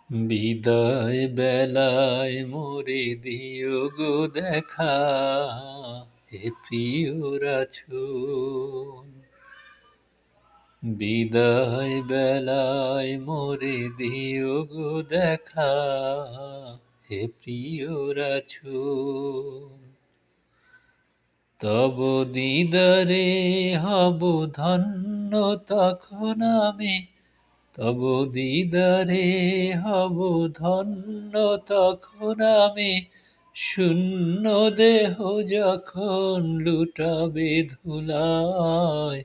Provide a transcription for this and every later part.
বিদায় বেলায় মোরে দিও গো দেখা, হে প্রিয় রাছুন। বিদায় বেলায় মোরে দিও গো দেখা, হে প্রিয় রাছুন। তব দিদারে হব ধন্য তখন আমি, তব দিদারে হব ধন্য তখন আমি, শূন্য দেহ যখন লুটাবে ধুলায়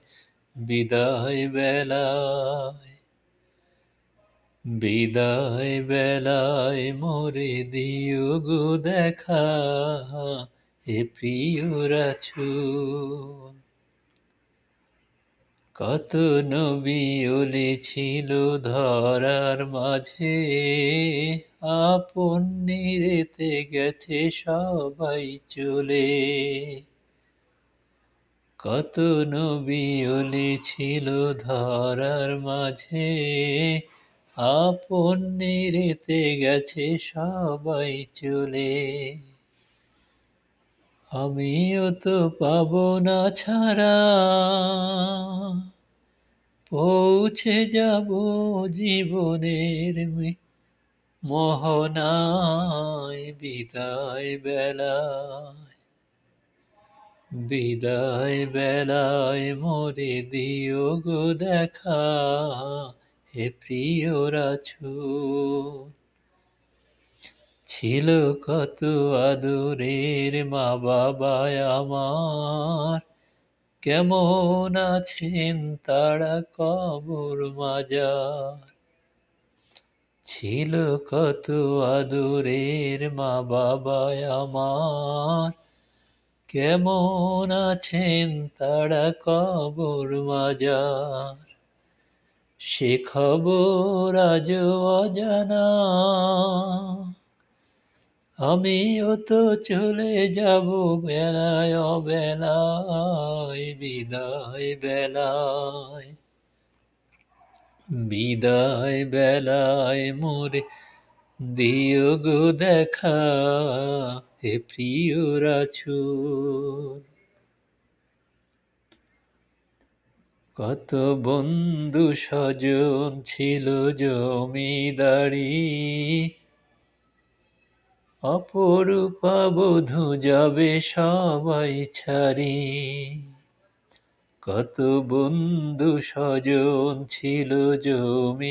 বিদায় বেলায়। বিদায় বেলায় মোরে দিও গো দেখা, হে প্রিয় রাছুন। কত নবী ওলি ছিল ধরার মাঝে, আপন নিরেতে গেছে সবাই চলে। কত নবী ওলি ছিল ধরার মাঝে, আপন নিরেতে গেছে সবাই চলে। আমিও তো পাবো না ছাড়া, পৌঁছে যাব জীবনের মোহনায় বিদায় বেলায়। বিদায় বেলায় মোরে দিও গো দেখা, হে প্রিয় রাছুন। ছিল কত আদরের মা বাবা আমার, কেমন আছেন তারা কবর মাজার। ছিল কত আদরের মা বাবা আমার, কেমন আছেন তারা কবর মাজার। সে খবর আজও অজানা, আমিও তো চলে যাব বেলায় অবেলায় বিদায় বেলায়। বিদায় বেলায় মোরে দিও গো দেখা, হে প্রিয় রাছুন। কত বন্ধু স্বজন ছিল জমিদারি, অপরূপা বধূ যাবে সবাই ছাড়ি। কত বন্ধু স্বজন ছিল জমি